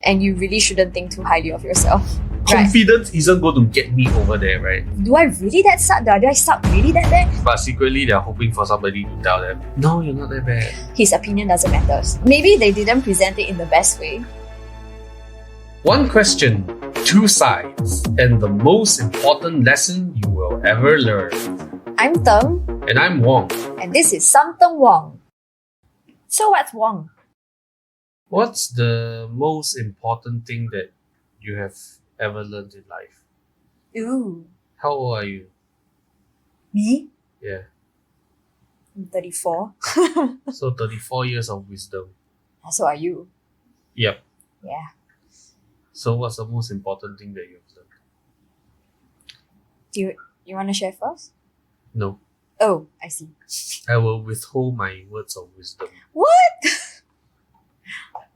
and you really shouldn't think too highly of yourself. Right? Confidence isn't going to get me over there, right? Do I really that suck? Do I suck really that bad? But secretly, they're hoping for somebody to tell them, no, you're not that bad. His opinion doesn't matter. Maybe they didn't present it in the best way. One question, two sides, and the most important lesson you will ever learn. I'm Teng, And I'm Wong. and this is Somethungwong. So what's Wong? What's the most important thing that you have ever learned in life? Ooh, How old are you? me? Yeah. I'm 34. So 34 years of wisdom. So are you? Yep. Yeah. So what's the most important thing that you've learned? Do you want to share first? No. Oh, I see. I will withhold my words of wisdom. What?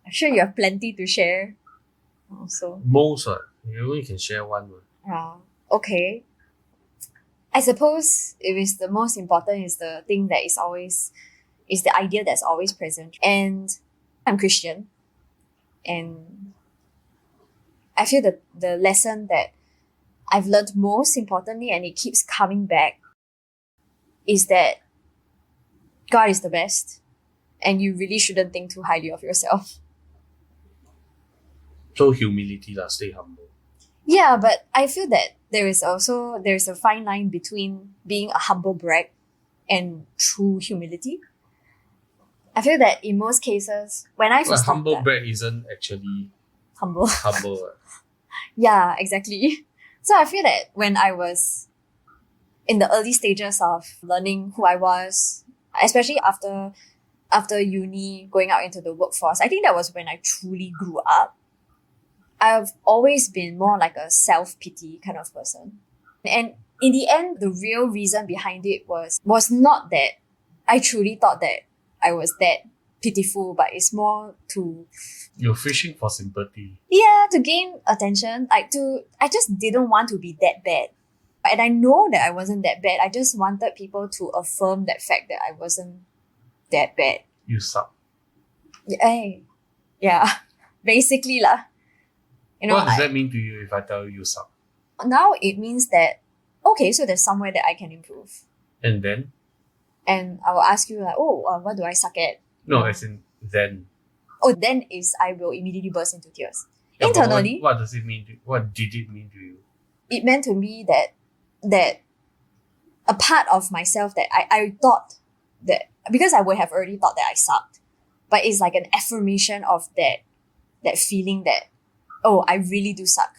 I'm sure you have plenty to share. Also. Most, you only can share one. Okay. I suppose if it's the most important is the thing that is the idea that's always present. And I'm Christian. And I feel that the lesson that I've learned most importantly, and it keeps coming back, is that God is the best. And you really shouldn't think too highly of yourself. So humility, stay humble. Yeah, but I feel that there's a fine line between being a humble brag and true humility. I feel that in most cases, when I Well, first humble started, brag isn't actually humble. humble. Yeah, exactly. So I feel that when I was in the early stages of learning who I was, especially after uni, going out into the workforce, I think that was when I truly grew up. I've always been more like a self-pity kind of person. And in the end, the real reason behind it was not that I truly thought that I was that pitiful, but it's more to, You're fishing for sympathy. to gain attention. I just didn't want to be that bad. And I know that I wasn't that bad. I just wanted people to affirm that fact that I wasn't that bad. You suck. Yeah, basically lah. What does that mean to you if I tell you suck? Now it means that, okay, so there's somewhere that I can improve. And then? And I will ask you like, what do I suck at? No, as in then. Oh, then is I will immediately burst into tears. Yeah, but Internally, what does it mean to you? What did it mean to you? it meant to me that a part of myself that I thought that, because I would have already thought that I sucked, but it's like an affirmation of that feeling that, oh, I really do suck.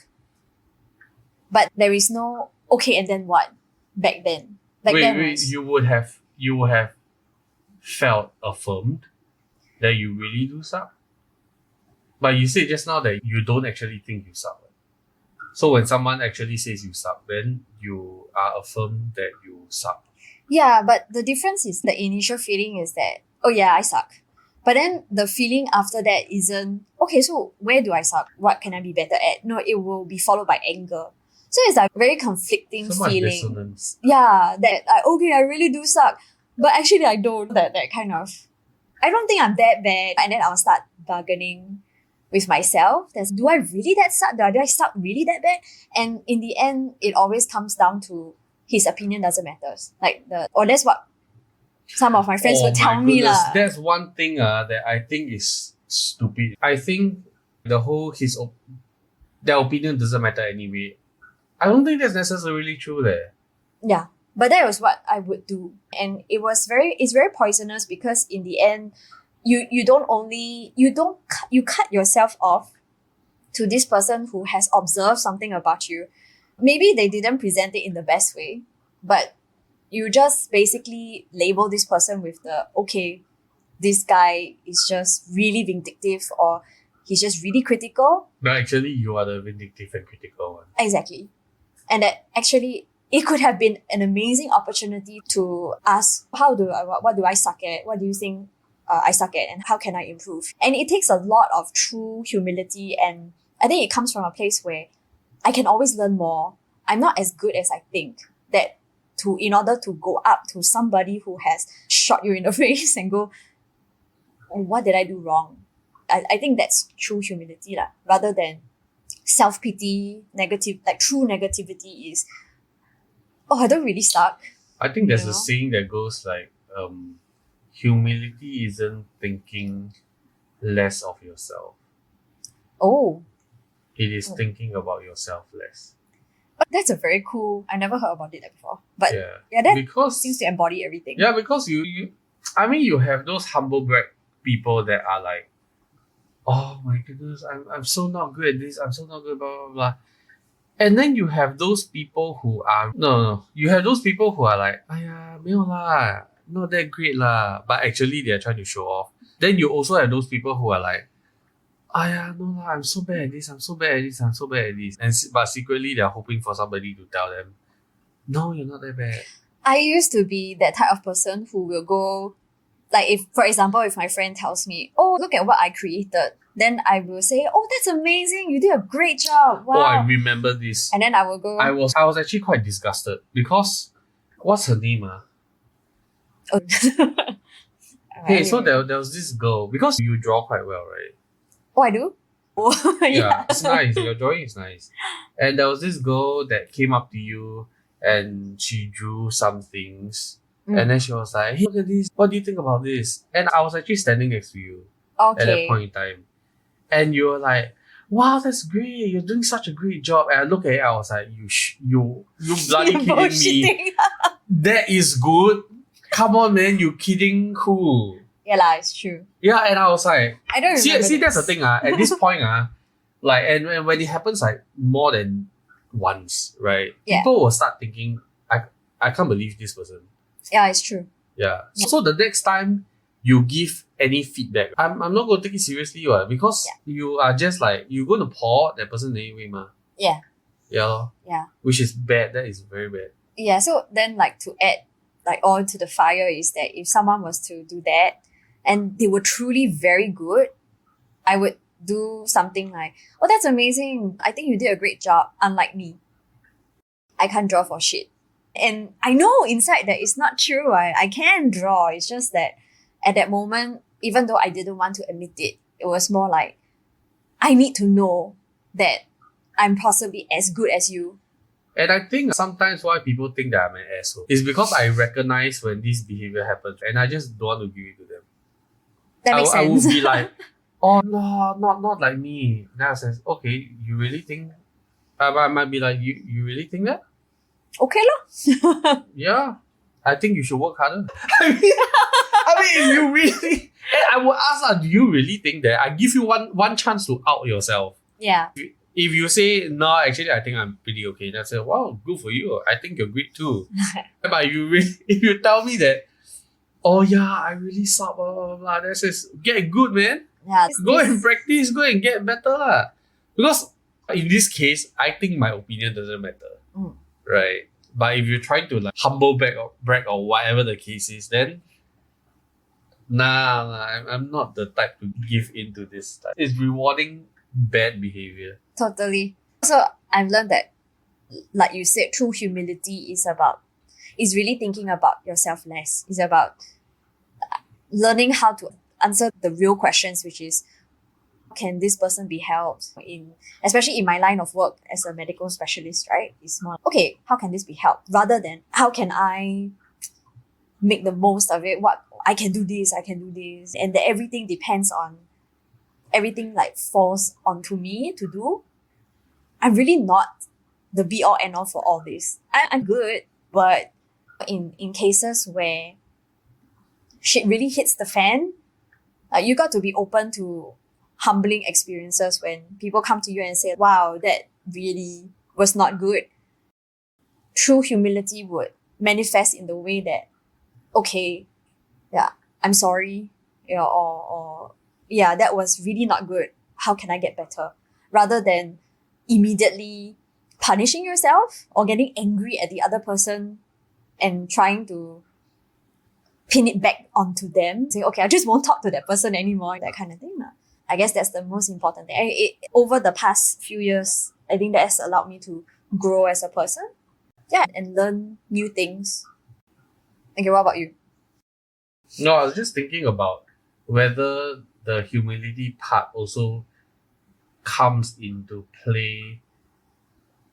But there is no, okay, and then what? Back then. You would have felt affirmed that you really do suck? But you said just now that you don't actually think you suck. So when someone actually says you suck, then you are affirmed that you suck. Yeah, but the difference is the initial feeling is that, oh yeah, I suck. But then the feeling after that isn't, okay, so where do I suck? What can I be better at? No, it will be followed by anger. So it's like very conflicting So much feeling. dissonance. Yeah, that okay, I really do suck. But actually I don't. That kind of, I don't think I'm that bad. And then I'll start bargaining with myself. Do I really that suck? Do I suck really that bad? And in the end, it always comes down to his opinion doesn't matter. That's what some of my friends would tell me lah. That's one thing that I think is stupid. I think the whole their opinion doesn't matter anyway. I don't think that's necessarily true there. Yeah, but that was what I would do, and it's very poisonous because in the end, you cut yourself off to this person who has observed something about you. Maybe they didn't present it in the best way, but you just basically label this person with okay, this guy is just really vindictive, or he's just really critical. But actually, you are the vindictive and critical one. Exactly. And that actually, it could have been an amazing opportunity to ask, what do I suck at? What do you think I suck at? And how can I improve? And it takes a lot of true humility. And I think it comes from a place where I can always learn more. I'm not as good as I think. That in order to go up to somebody who has shot you in the face and go, what did I do wrong? I think that's true humility lah, rather than self-pity, negative, like true negativity is, oh, I don't really suck. I think there's You a know? saying that goes like, humility isn't thinking less of yourself. Oh, It is thinking about yourself less. that's a very cool, I never heard about it before. But Yeah. that Because seems to embody everything. yeah, because you I mean you have those humble brag people that are like, oh my goodness, I'm so not good at this, I'm so not good, blah blah blah. And then you have those people who are no, you have those people who are like, aya, 没有啦, not that great lah. But actually they're trying to show off. Then you also have those people who are like, aya, no lah, I'm so bad at this, I'm so bad at this, I'm so bad at this. But secretly they're hoping for somebody to tell them, no, you're not that bad. I used to be that type of person who will go, like if, for example, if my friend tells me, oh, look at what I created, then I will say, oh, that's amazing, you did a great job, wow. Oh, I remember this. And then I will go, I was actually quite disgusted because what's her name? oh. Hey, so there was this girl, because you draw quite well, right? Oh, I do? Oh, Yeah, it's nice. Your drawing is nice. And there was this girl that came up to you and she drew some things. And then she was like, hey, look at this. What do you think about this? And I was actually standing next to you at that point in time. And you were like, wow, that's great. You're doing such a great job. And I look at it, I was like, you bloody kidding me. That is good. Come on, man. You kidding who? Yeah, lah, it's true. Yeah, and I was like, I don't remember. See, that's the thing. At this point, like, and when it happens like more than once, right? Yeah. People will start thinking, I can't believe this person. Yeah, it's true. Yeah. So the next time you give any feedback, I'm not going to take it seriously, because you are just like, you're going to pour that person anyway, ma. Yeah. Yeah. Yeah. Which is bad. That is very bad. Yeah, so then like to add like on to the fire is that if someone was to do that and they were truly very good, I would do something like, oh, that's amazing, I think you did a great job, unlike me. I can't draw for shit. And I know inside that it's not true. I can draw. It's just that at that moment, even though I didn't want to admit it, it was more like, I need to know that I'm possibly as good as you. And I think sometimes why people think that I'm an asshole is because I recognize when this behavior happens and I just don't want to give it to them. That makes I would sense. be like, oh no, not like me. Then I says, okay, you really think? I might be like, you really think that? Okay lah. Yeah, I think you should work harder. I mean, if you really, and I would ask, do you really think that? I give you one chance to out yourself. Yeah. If you say, no, actually, I think I'm pretty okay, then I say, wow, good for you. I think you're great too. But if you tell me that, oh yeah, I really suck, blah, blah, blah, that says, get good, man. Yeah. Go and practice, go and get better. Lah. Because in this case, I think my opinion doesn't matter. Right? But if you're trying to like humble brag or whatever the case is, then I'm not the type to give into this type. It's rewarding bad behavior. Totally. So I've learned that, like you said, true humility is really thinking about yourself less. It's about learning how to answer the real questions, which is, can this person be helped? Especially in my line of work as a medical specialist, right? It's more, okay, how can this be helped? Rather than, how can I make the most of it? What I can do this. And that everything depends on, everything like falls onto me to do. I'm really not the be all end all for all this. I'm good, but in cases where shit really hits the fan, you got to be open to humbling experiences when people come to you and say, wow, that really was not good. True humility would manifest in the way that, okay, yeah, I'm sorry, or yeah, that was really not good. How can I get better? Rather than immediately punishing yourself or getting angry at the other person and trying to pin it back onto them, saying, okay, I just won't talk to that person anymore, that kind of thing. I guess that's the most important thing. Over the past few years, I think that has allowed me to grow as a person. Yeah, and learn new things. Okay, what about you? No, I was just thinking about whether the humility part also comes into play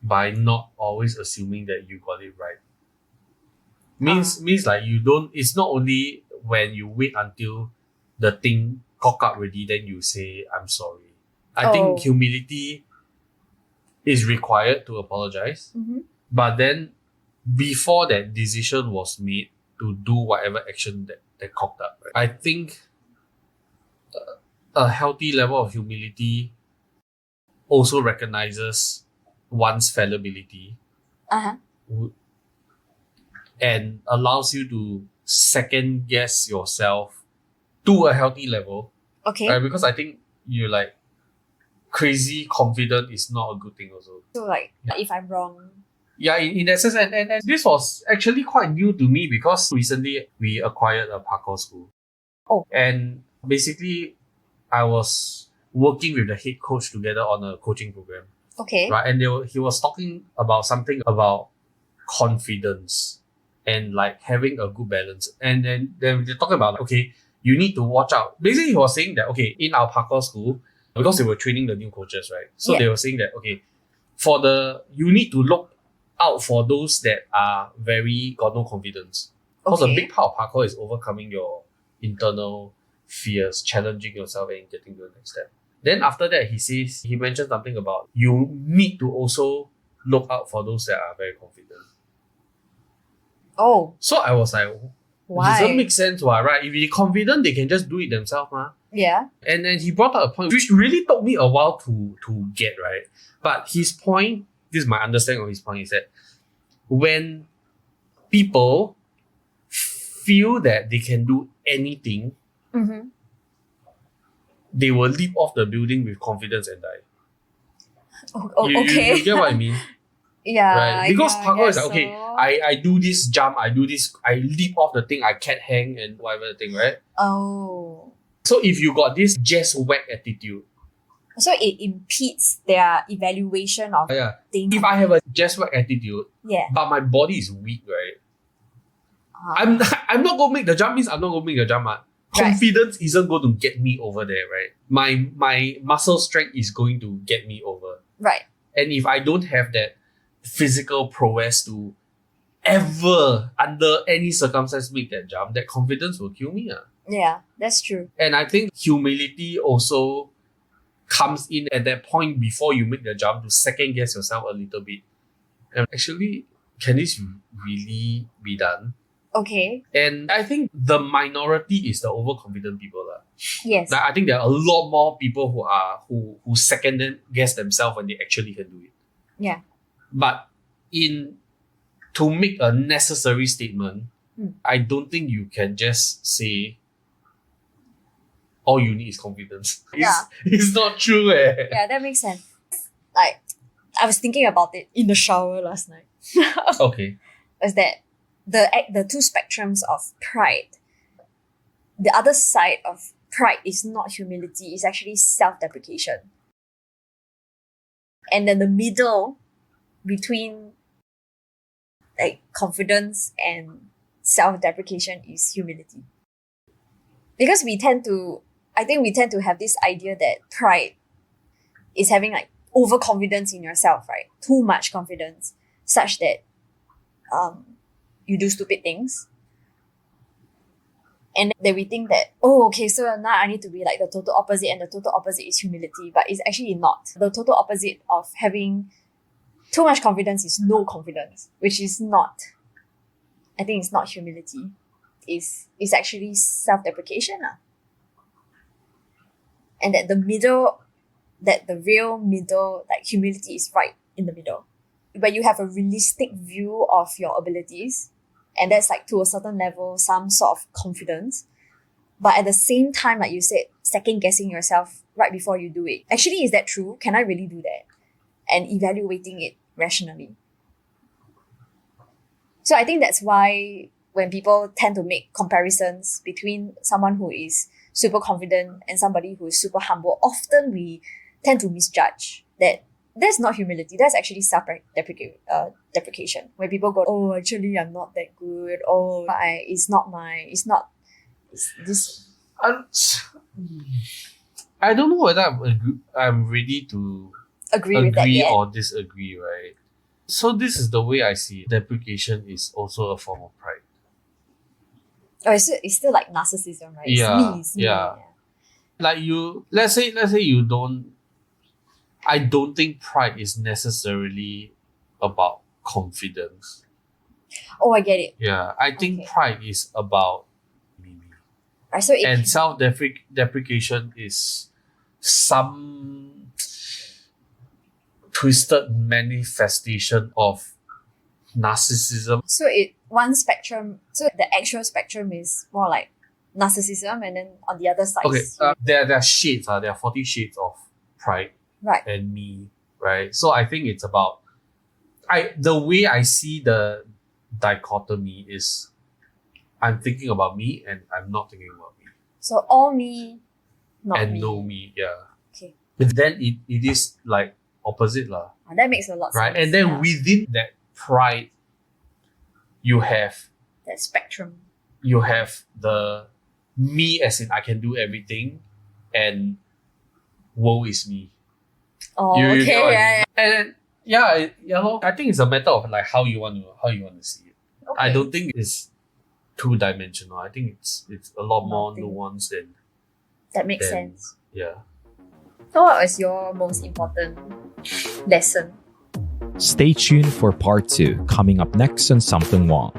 by not always assuming that you got it right. Means like you don't, it's not only when you wait until the thing cock up ready, then you say, I'm sorry. I think humility is required to apologize. But then before that decision was made to do whatever action that cocked up, right? I think a healthy level of humility also recognizes one's fallibility and allows you to second guess yourself to a healthy level. Okay. Right? Because I think you're like crazy confident is not a good thing also. So like, if I'm wrong. Yeah, in that sense, and this was actually quite new to me because recently we acquired a parkour school. And basically I was working with the head coach together on a coaching program. Okay. Right, and he was talking about something about confidence and like having a good balance. And then they're talking about like, okay, you need to watch out. Basically, he was saying that, okay, in our parkour school, because they were training the new coaches, right? So they were saying that, okay, you need to look out for those that are got no confidence. Because a big part of parkour is overcoming your internal fears, challenging yourself and getting to the next step. Then after that, he mentioned something about you need to also look out for those that are very confident. So I was like, why? Doesn't make sense, right? If they're confident, they can just do it themselves, ma. Yeah. And then he brought up a point which really took me a while to get, right? But his point, this is my understanding of his point, is that when people feel that they can do anything, they will leap off the building with confidence and die. You get what I mean? Yeah. Right? Because parkour is like, so. okay, I do this jump, I do this, I leap off the thing, I can't hang and whatever the thing, right? So if you got this just whack attitude, so it impedes their evaluation of things. If I have a just whack attitude, yeah, but my body is weak, right? I'm not gonna make the jump, means I'm not gonna make the jump. Confidence isn't going to get me over there, right? My muscle strength is going to get me over. Right. And if I don't have that physical prowess to ever, under any circumstance, make that jump, that confidence will kill me. Yeah, that's true. And I think humility also comes in at that point before you make the jump to second guess yourself a little bit. And actually, can this really be done? Okay. And I think the minority is the overconfident people. Yes. Like, I think there are a lot more people who second guess themselves when they actually can do it. Yeah. But to make a necessary statement, I don't think you can just say all you need is confidence. It's not true. Yeah, that makes sense. Like, I was thinking about it in the shower last night. Okay. Is that the two spectrums of pride. The other side of pride is not humility, it's actually self-deprecation. And then the middle between like confidence and self-deprecation is humility. Because I think we tend to have this idea that pride is having like overconfidence in yourself, right? Too much confidence, such that you do stupid things. And then we think that, so now I need to be like the total opposite, and the total opposite is humility, but it's actually not. The total opposite of having too much confidence is no confidence, which is not, I think it's not humility. It's actually self-deprecation. And that the real middle, like humility is right in the middle. Where you have a realistic view of your abilities, and that's like to a certain level, some sort of confidence. But at the same time, like you said, second guessing yourself right before you do it. Actually, is that true? Can I really do that? And evaluating it rationally. So I think that's why when people tend to make comparisons between someone who is super confident and somebody who is super humble, often we tend to misjudge that. That's not humility. That's actually self-deprecation. Where people go, actually, I'm not that good. It's this. I don't know whether I'm ready to Agree with that agree yet? or disagree, right? So this is the way I see it. Deprecation is also a form of pride. Oh, it's still like narcissism, right? It's me. Yeah. Like let's say you don't. I don't think pride is necessarily about confidence. Oh, I get it. Yeah, I think Okay. pride is about me. Right, so And self-deprecation is some twisted manifestation of narcissism. so one spectrum. So the actual spectrum is more like narcissism, and then on the other side, Okay, is there are shades. There are 40 shades of pride right. and me, right? So I think it's about the way I see the dichotomy is I'm thinking about me and I'm not thinking about me. So all me, not and me. no me, yeah. Okay. But then it is like opposite lah, That makes a lot of right? sense. And then yeah. within that pride, you have that spectrum. the me as in I can do everything, and woe is me. Oh, You okay, get what I yeah, mean? And yeah, lor. I think it's a matter of like how you want to see it. yeah. I Okay. don't think it's two-dimensional. I think it's a lot more Nothing. nuanced than That makes then- sense. yeah. So what was your most important lesson? Stay tuned for part 2 coming up next on Somethungwong.